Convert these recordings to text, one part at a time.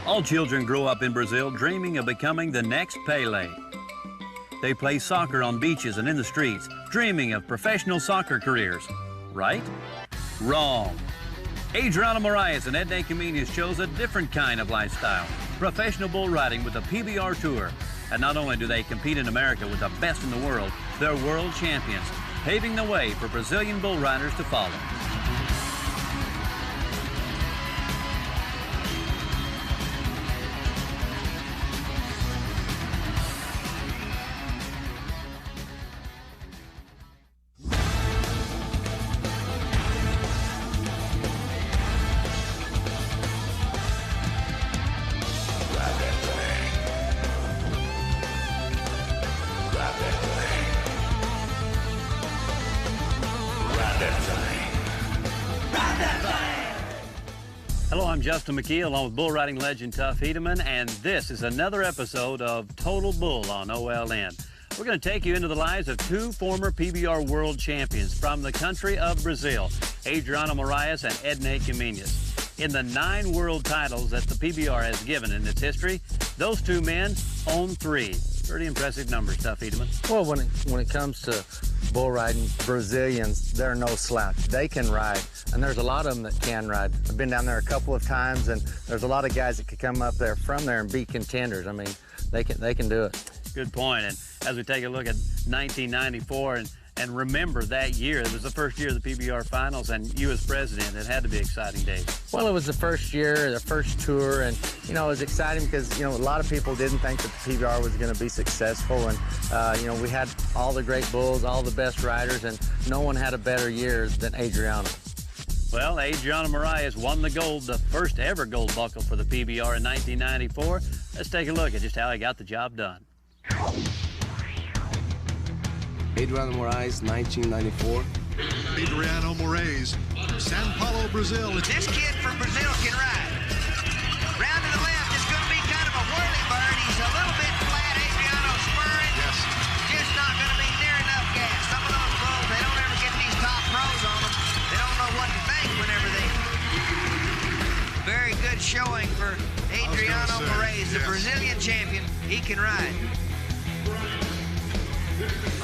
All children grow up in Brazil dreaming of becoming the next Pelé. They play soccer on beaches and in the streets, dreaming of professional soccer careers. Right? Wrong. Adriano Moraes and Airdate Comenius chose a different kind of lifestyle, professional bull riding with the PBR Tour. And not only do they compete in America with the best in the world, they're world champions, paving the way for Brazilian bull riders to follow. Hello, I'm Justin McKee, along with bull riding legend Tuff Hedeman, and this is another episode of Total Bull on OLN. We're going to take you into the lives of two former PBR world champions from the country of Brazil, Adriano Moraes and Airdate Comenius. In the 9 world titles that the PBR has given in its history, those two men own 3. Pretty impressive numbers, Tuff Hedeman. Well, when it comes to bull riding, Brazilians, they're no slouch. They can ride, and there's a lot of them that can ride. I've been down there a couple of times, and there's a lot of guys that could come up there from there and be contenders. I mean, they can do it. Good point. And as we take a look at 1994 and remember that year, it was the first year of the PBR finals, and you as president, it had to be exciting days. Well, it was the first year, the first tour, and, you know, it was exciting because, you know, a lot of people didn't think that the PBR was going to be successful, and, you know, we had all the great bulls, all the best riders, and no one had a better year than Adriano. Well, Adriano Moraes won the gold, the first ever gold buckle for the PBR in 1994. Let's take a look at just how he got the job done. Adriano Moraes, 1994. Adriano Moraes, Sao Paulo, Brazil. This kid from Brazil can ride. Round to the left, it's going to be kind of a whirly bird. He's a little bit flat. Adriano spurring. Yes. Just not going to be near enough gas. Some of those bulls, they don't ever get these top pros on them. They don't know what to think whenever they... Very good showing for Adriano Moraes, the Brazilian champion. He can ride.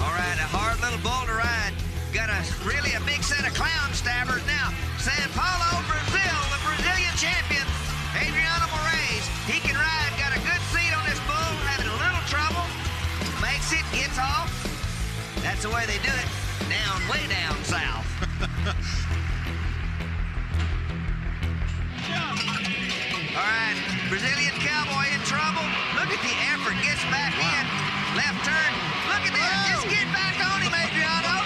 All right, a hard little bull to ride. Got really a big set of clown stabbers now. Sao Paulo, Brazil, the Brazilian champion, Adriano Moraes. He can ride, got a good seat on this bull, having a little trouble. Makes it, gets off. That's the way they do it. Down, way down south. All right, Brazilian cowboy in trouble. Look at the effort, gets back in. Left turn. Look at this. Just get back on him, Adriano.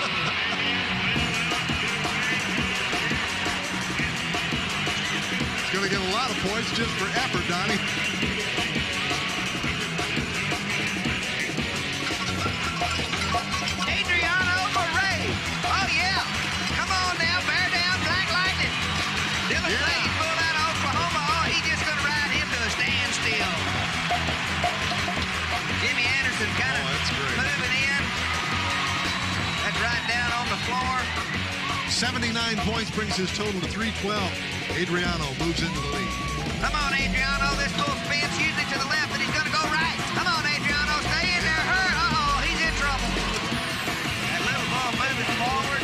He's going to get a lot of points just for effort, Donnie. Adriano Moraes. Oh, yeah. Come on now. Bear down, Black Lightning. Dylan Clayton pulled out of Oklahoma. Oh, he's just going to ride him to a standstill. Jimmy Anderson kind of moving in. That's right down on the floor. 79 points brings his total to 312. Adriano moves into the lead. Come on, Adriano. This bull spins usually to the left, and he's going to go right. Come on, Adriano. Stay in there. Hurry. Uh-oh, he's in trouble. That little bull moving forward.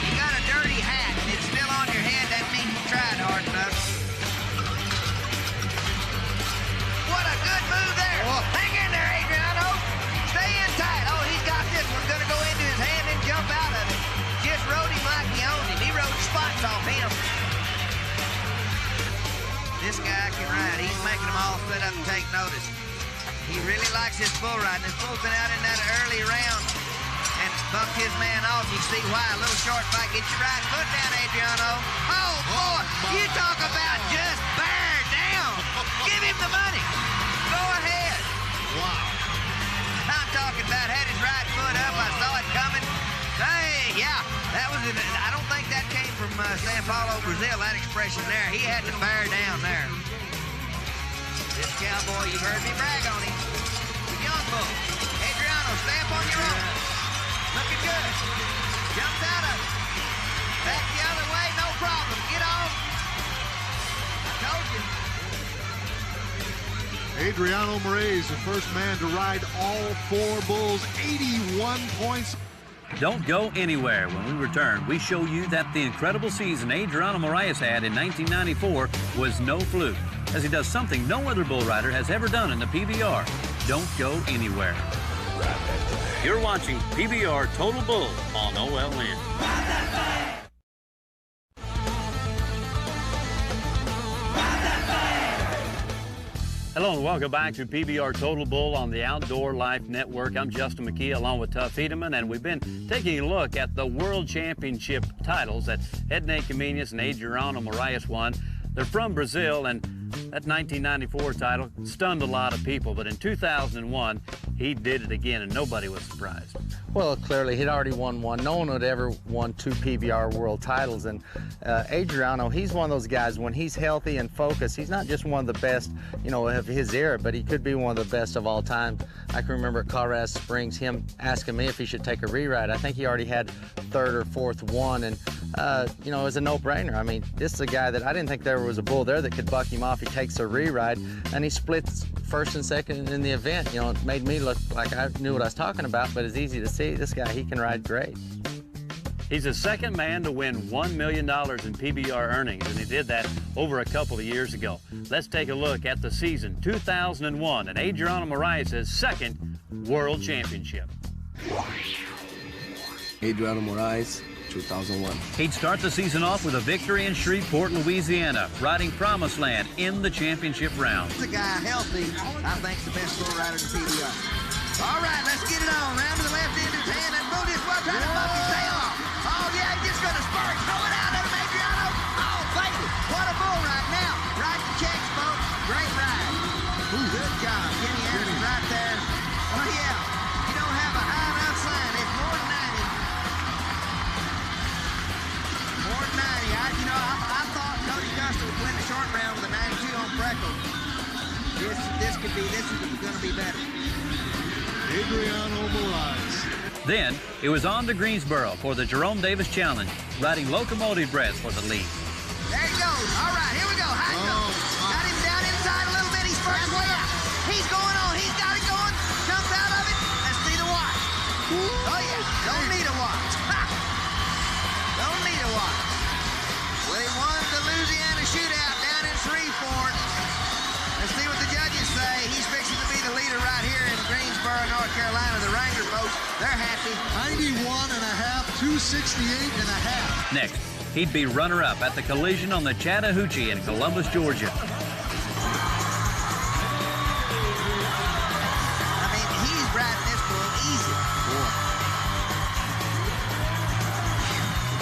You got a dirty hat, and it's still on your head. That means you tried hard enough. What a good move there. Hang in there, Adriano. Stay in tight. Oh, he's got this one. Going to go into his hand and jump out of it. Just rode him like he owned him. He rode spots off him. This guy can ride. He's making them all sit up and take notice. He really likes this bull riding. This bull's been out in that early round and bumped his man off. You see why. A little short fight. Get your right foot down, Adriano. Oh, boy. You talk about just bear down. Give him the money. Go ahead. Wow. I'm talking about had his right foot up. I saw it coming. Hey, yeah, that was it. I don't think that came from Sao Paulo, Brazil, that expression there. He had to bear down there. This cowboy, you've heard me brag on him. The young bull. Adriano, stay up on your own. Looking good. Jumps out of it. Back the other way, no problem. Get on. I told you. Adriano Moraes, the first man to ride all 4 bulls, 81 points. Don't go anywhere. When we return, we show you that the incredible season Adriano Moraes had in 1994 was no fluke, as he does something no other bull rider has ever done in the PBR. Don't go anywhere. You're watching PBR Total Bull on OLN. Hello and welcome back to PBR Total Bull on the Outdoor Life Network. I'm Justin McKee along with Tuff Hedeman, and we've been taking a look at the World Championship titles that Ednei Comenius and Adriano Moraes won. They're from Brazil, and that 1994 title stunned a lot of people, but in 2001, he did it again, and nobody was surprised. Well, clearly, he'd already won one. No one had ever won 2 PBR world titles. And Adriano, he's one of those guys, when he's healthy and focused, he's not just one of the best, you know, of his era, but he could be one of the best of all time. I can remember at Colorado Springs, him asking me if he should take a reride. I think he already had 3rd or 4th one, and, you know, it was a no-brainer. I mean, this is a guy that I didn't think there was a bull there that could buck him off. He takes a reride, and he splits 1st and 2nd in the event. You know, it made me look like I knew what I was talking about, but it's easy to see. This guy, he can ride great. He's the second man to win $1 million in PBR earnings, and he did that over a couple of years ago. Let's take a look at the season 2001 and Adriano Moraes' second World Championship. Adriano Moraes, 2001. He'd start the season off with a victory in Shreveport, Louisiana, riding Promised Land in the championship round. This guy, healthy, I think the best bull rider in the PBR. All right, let's get it on. Round to the left end of his hand. That bull just well trying to buck his tail off. Oh, yeah, he's just going to spurt. Throw it out of him, Adriano. Oh, baby, what a bull right now. Right to checks, folks. Great ride. Ooh, good job. Kenny Anderson right there. Oh, yeah. You don't have a high enough sign. It's more than 90. More than 90. I thought Cody Custer would win the short round with a 92 on Freckles. This is going to be better. Adriano Moraes. Then, it was on to Greensboro for the Jerome Davis Challenge, riding Locomotive Breath for the lead. There he goes. All right, here we go. High goes. Got him down inside a little bit. He's first way out. He's going on. He's got it going. Jumps out of it. Let's see the watch. Oh, yeah. Don't need a watch. Don't need a watch. Well, he won the Louisiana shootout down in Shreveport. Let's see what the judges say. He's fixing to be the leader right here in Greensboro, North Carolina. The Ranger folks, they're happy. 91 and a half, 268 and a half. Next, he'd be runner-up at the collision on the Chattahoochee in Columbus, Georgia. I mean, he's riding this bull easy.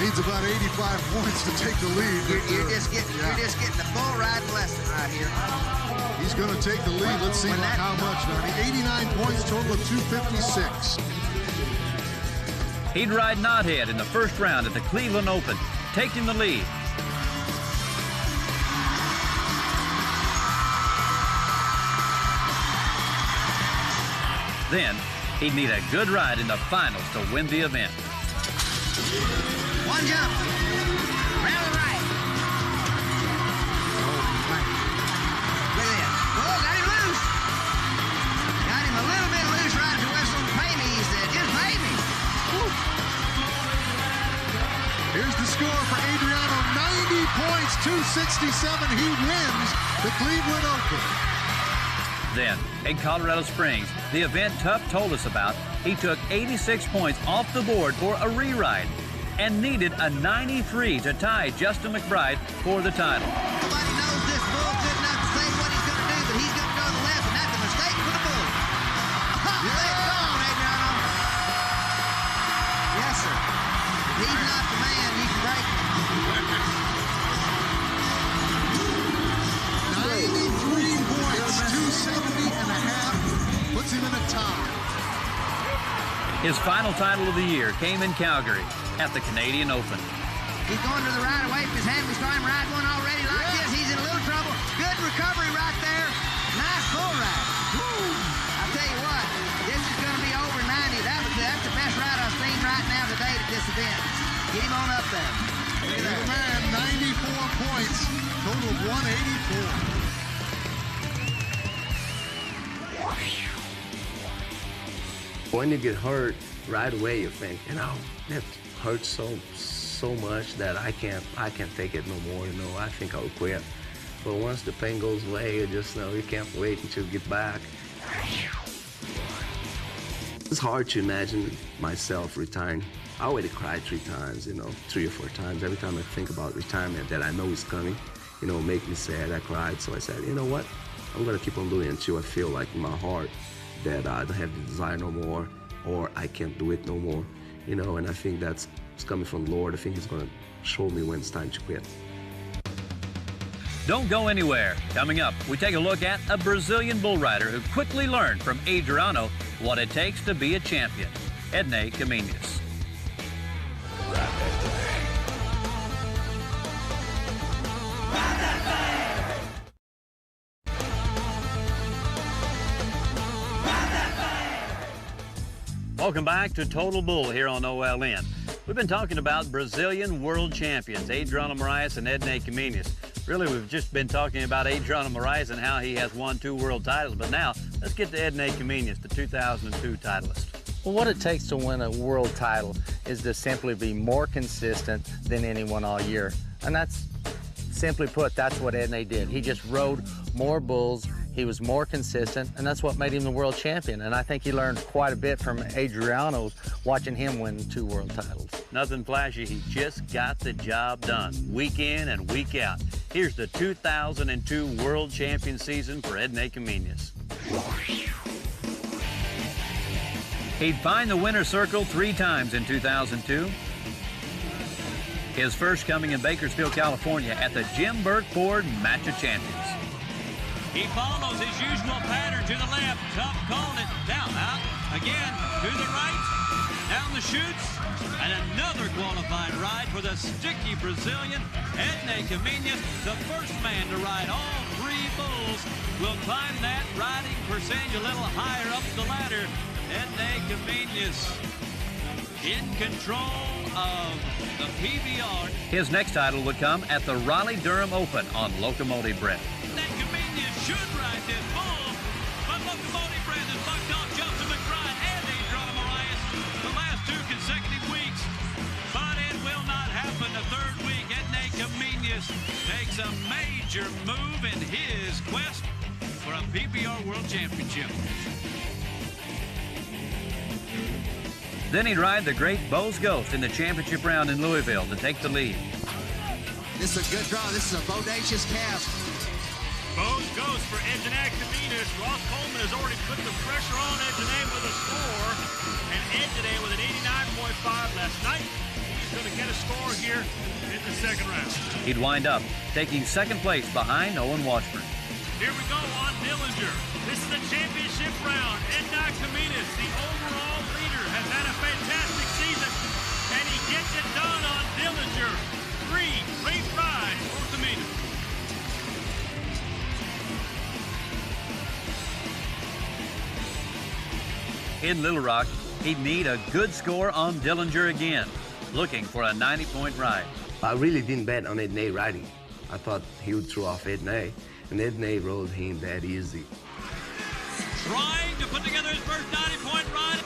Needs about 85 points to take the lead. You're just getting the bull riding lesson right here. He's going to take the lead. Let's see how much now. 89 points, total of 256. He'd ride Knothead in the first round at the Cleveland Open, taking the lead. Then, he'd need a good ride in the finals to win the event. One jump. Round the right. Look at that. Oh, got him loose. Got him a little bit loose right to whistle. Pay me, he said. Just pay me. Woo. Here's the score for Adriano. 90 points, 267. He wins the Cleveland Open. Then, in Colorado Springs, the event Tuff told us about, he took 86 points off the board for a re-ride and needed a 93 to tie Justin McBride for the title. Nobody knows this bull good enough to say what he's going to do, but he's going to go to the left, and that's a mistake for the bull. Let's go on, Adriano. Yes, sir. If he's not the man, you can break him. 93 points, 270 and a half, puts him in a tie. His final title of the year came in Calgary at the Canadian Open. He's going to the right away from his hand. We saw him ride one already like this. He's in a little trouble. Good recovery right there. Nice bull ride. Woo. I tell you what, this is going to be over 90. That's the best ride I've seen right now today at this event. Get him on up there. Look at that. Man, 94 points, total of 184. When you get hurt, right away you think, you know, that hurts so much that I can't take it no more, you know, I think I'll quit. But once the pain goes away, you just know you can't wait until you get back. It's hard to imagine myself retiring. I already cried 3 times, you know, 3 or 4 times. Every time I think about retirement that I know is coming, you know, make me sad, I cried. So I said, you know what? I'm gonna keep on doing it until I feel like in my heart that I don't have the desire no more, or I can't do it no more, you know, and I think it's coming from the Lord. I think He's gonna show me when it's time to quit. Don't go anywhere. Coming up, we take a look at a Brazilian bull rider who quickly learned from Adriano what it takes to be a champion, Ednei Caminhas. Welcome back to Total Bull here on OLN. We've been talking about Brazilian world champions, Adriano Moraes and Ednei Caminhas. Really, we've just been talking about Adriano Moraes and how he has won 2 world titles, but now let's get to Ednei Caminhas, the 2002 titleist. Well, what it takes to win a world title is to simply be more consistent than anyone all year. And that's, simply put, that's what Ednei did. He just rode more bulls, he was more consistent, and that's what made him the world champion. And I think he learned quite a bit from Adriano watching him win 2 world titles. Nothing flashy, he just got the job done, week in and week out. Here's the 2002 world champion season for Ednei Caminhas. He'd find the winner's circle 3 times in 2002. His first coming in Bakersfield, California at the Jim Burke Ford Match of Champions. He follows his usual pattern to the left. Tough calling it. Down, out. Again, to the right. Down the chutes. And another qualifying ride for the sticky Brazilian, Ednei Caminhas, the first man to ride all 3 bulls. Will climb that riding percentage a little higher up the ladder. Ednei Caminhas in control of the PBR. His next title would come at the Raleigh-Durham Open on locomotive bred. Ednei Caminhas should ride this bull, but locomotive bred has bucked off Justin McBride and Adriano Moraes the last 2 consecutive weeks. But it will not happen the 3rd week. Ednei Caminhas takes a major move in his quest for a PBR World Championship. Then he'd ride the great Bo's Ghost in the championship round in Louisville to take the lead. This is a good draw. This is a bodacious calf. Bo's Ghost for Ednei Caminhas. Ross Coleman has already put the pressure on Ednei with a score. And Ednei with an 89.5 last night. He's going to get a score here in the 2nd round. He'd wind up taking 2nd place behind Owen Washburn. Here we go on Dillinger. This is the championship round. Ednei Caminhas, the overall leader, has had a fantastic season. And he gets it done on Dillinger. 3 race rides for Caminhas. In Little Rock, he'd need a good score on Dillinger again, looking for a 90-point ride. I really didn't bet on Ednei riding. I thought he would throw off Ednei, and Ednei rode him that easy. Trying to put together his first 90-point ride.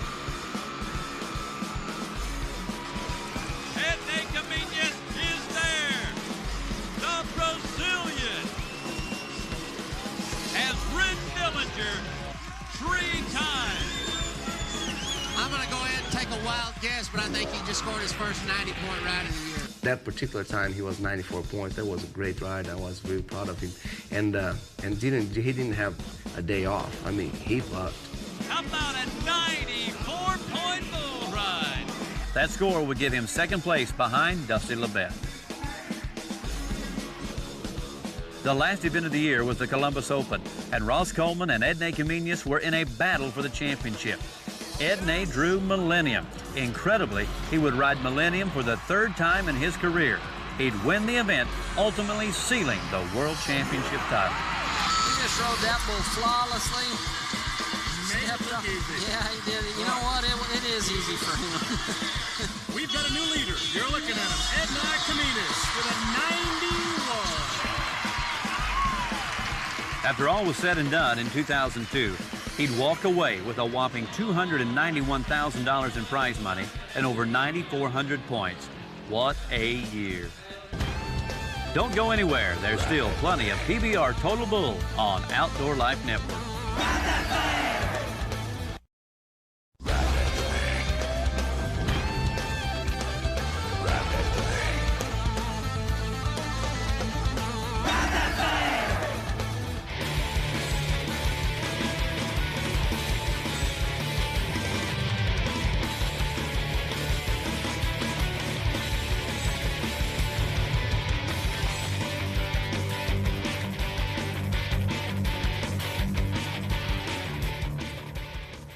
Ednei Caminhas is there. The Brazilian has ridden Dillinger 3 times. I'm going to go ahead and take a wild guess, but I think he just scored his first 90-point ride of the year. That particular time, he was 94 points. That was a great ride. I was very proud of him. And he didn't have a day off. I mean, he bucked. How about a 94-point bull ride? That score would give him 2nd place behind Dusty LeBeth. The last event of the year was the Columbus Open, and Ross Coleman and Ednei Caminhas were in a battle for the championship. Ednei drew Millennium. Incredibly, he would ride Millennium for the 3rd time in his career. He'd win the event, ultimately sealing the World Championship title. He just rode that bull flawlessly. Yeah, he did. You know what? It is easy for him. We've got a new leader. You're looking at him. Ednei Caminhas with a 91. After all was said and done in 2002, he'd walk away with a whopping $291,000 in prize money and over 9,400 points. What a year. Don't go anywhere. There's still plenty of PBR Total Bull on Outdoor Life Network.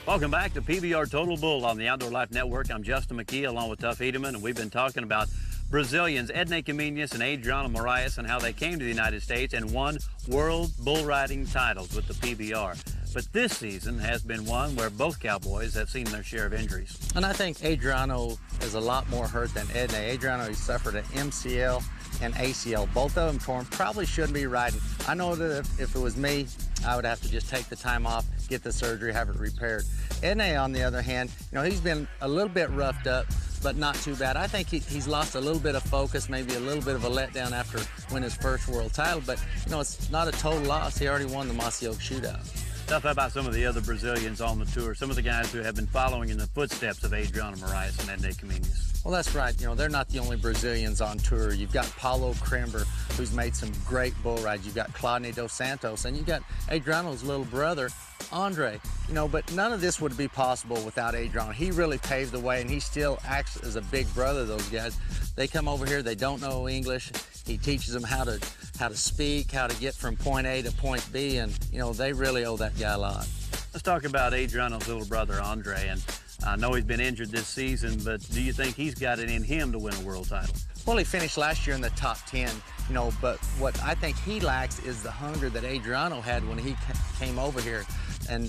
Welcome back to PBR Total Bull on the Outdoor Life Network. I'm Justin McKee along with Tuff Hedeman, and we've been talking about Brazilians Ednei Caminhas and Adriano Moraes and how they came to the United States and won world bull riding titles with the PBR. But this season has been one where both cowboys have seen their share of injuries. And I think Adriano is a lot more hurt than Ednei. Adriano, he suffered an MCL and ACL, both of them torn. Probably shouldn't be riding. I know that if it was me, I would have to just take the time off, get the surgery, have it repaired. Ednei, on the other hand, you know, he's been a little bit roughed up, but not too bad. I think he's lost a little bit of focus, maybe a little bit of a letdown after winning his first world title, but, you know, it's not a total loss. He already won the Mossy Oak Shootout. Stuff about some of the other Brazilians on the tour, some of the guys who have been following in the footsteps of Adriano Moraes and Ednei Caminhas. Well, that's right. You know, they're not the only Brazilians on tour. You've got Paulo Crember, who's made some great bull rides. You've got Claudio dos Santos, and you've got Adriano's little brother, Andre. You know, but none of this would be possible without Adriano. He really paved the way, and he still acts as a big brother, those guys. They come over here, they don't know English. He teaches them how to speak, how to get from point A to point B, and, you know, they really owe that guy a lot. Let's talk about Adriano's little brother, Andre, and I know he's been injured this season, but do you think he's got it in him to win a world title? Well, he finished last year in the top 10, you know, but what I think he lacks is the hunger that Adriano had when he came over here. And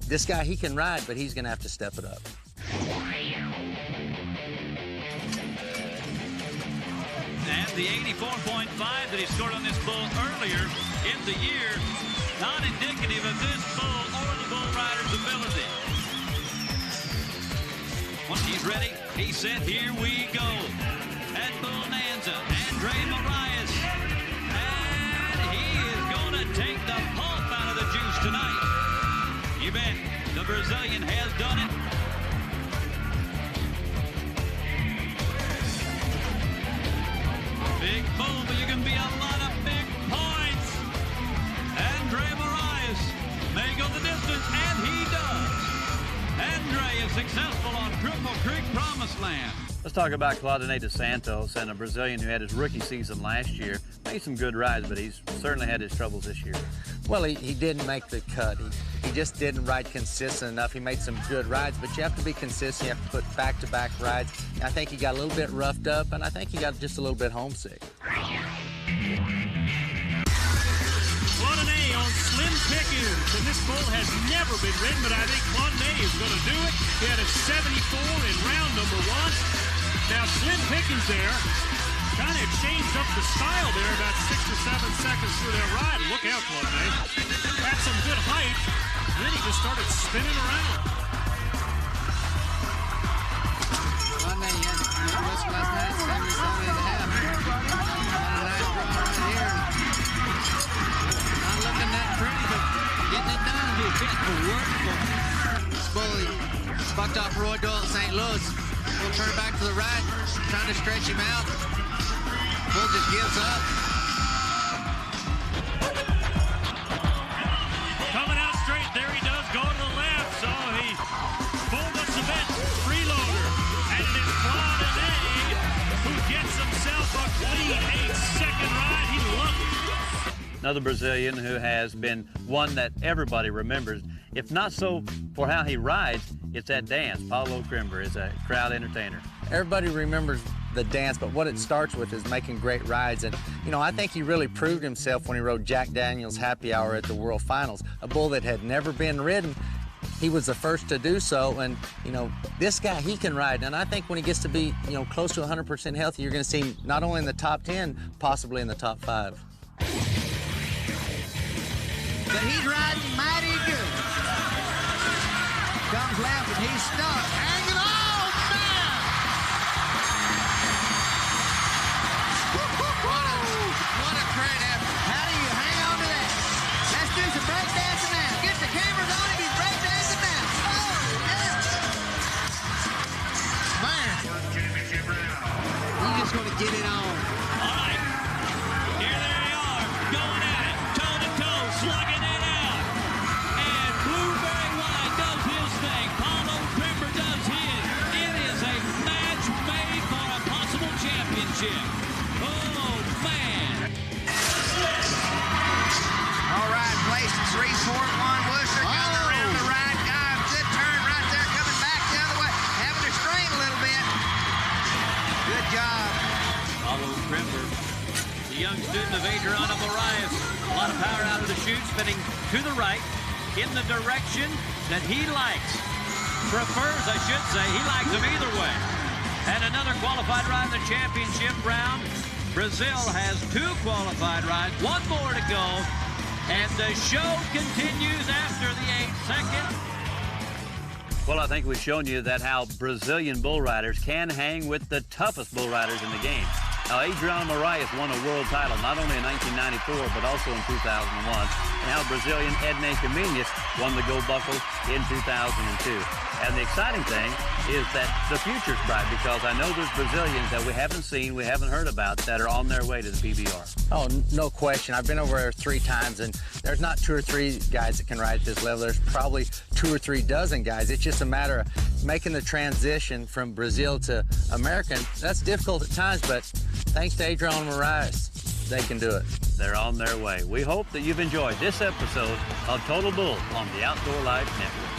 this guy, he can ride, but he's going to have to step it up. And the 84.5 that he scored on this bull earlier in the year, not indicative of this bull or the bull rider's ability. Once he's ready, he's set, here we go. At Bonanza, Andre Moraes. And he is going to take the pulp out of the juice tonight. You bet, the Brazilian has done it. Big bull, but you can be a lot of big points. Andre Moraes may go the distance, and he does. Andre is successful on Cripple Creek Promised Land. Let's talk about Claudio dos Santos, and a Brazilian who had his rookie season last year. Made some good rides, but he's certainly had his troubles this year. Well, he didn't make the cut. He just didn't ride consistent enough. He made some good rides, but you have to be consistent. You have to put back-to-back rides. And I think he got a little bit roughed up, and I think he got just a little bit homesick. Claudio on Slim Pickens, and this bull has never been ridden, but I think Claudio is going to do it. He had a 74 in round number 1. Now Slim Pickens there kind of changed up the style there about 6 or 7 seconds through their ride. Look out, Claudio. Had some good height, and then he just started spinning around. Claudio, you had a whistle last night, 77 and a half. A nice draw right here. Not looking that pretty, but getting it done. This bully bucked off Roy Doyle at St. Louis. We'll turn back to the right, trying to stretch him out. Bull just gives up. Coming out straight, there he does, go to the left, so he pulled us a bit, freeloader, and it is Claudio who gets himself a clean 8-second ride. He loved it. Another Brazilian who has been one that everybody remembers, if not so for how he rides, it's that dance. Paulo Crember is a crowd entertainer. Everybody remembers the dance, but what it starts with is making great rides. And, you know, I think he really proved himself when he rode Jack Daniels Happy Hour at the World Finals, a bull that had never been ridden. He was the first to do so, and, you know, this guy, he can ride. And I think when he gets to be, you know, close to 100% healthy, you're going to see him not only in the top 10, possibly in the top 5. But he's riding mighty good. stuck, hanging on, man! What a great effort. How do you hang on to that? Let's do some breakdancing now. Get the cameras on him. He's breakdancing now. Oh, yeah. Man, He's just going to get it on. All right. Here they are, going at it, toe-to-toe, slugging it out. And Blueberry White does his thing. Paulo Pember does his. It is a match made for a possible championship. Oh, man. All right, placed 3-4-1. Worcester coming around the right. Good turn right there, coming back the other way. Having to strain a little bit. Good job. Paulo Pember, the young student of Adriano Moraes. A lot of power out of the chute, spinning to the right in the direction that he likes. Prefers, I should say. He likes them either way. And another qualified ride in the championship round. Brazil has 2 qualified rides, 1 more to go. And the show continues after the 8th second. Well, I think we've shown you that how Brazilian bull riders can hang with the toughest bull riders in the game. Now, Adriano Moraes won a world title not only in 1994, but also in 2001. And how Brazilian Ednei Caminhas won the gold buckle in 2002. And the exciting thing is that the future's bright, because I know there's Brazilians that we haven't seen, we haven't heard about, that are on their way to the PBR. Oh, no question. I've been over there 3 times, and there's not 2 or 3 guys that can ride at this level. There's probably 2 or 3 dozen guys. It's just a matter of making the transition from Brazil to America. And that's difficult at times, but thanks to Adriano Moraes, they can do it. They're on their way. We hope that you've enjoyed this episode of Total Bull on the Outdoor Life Network.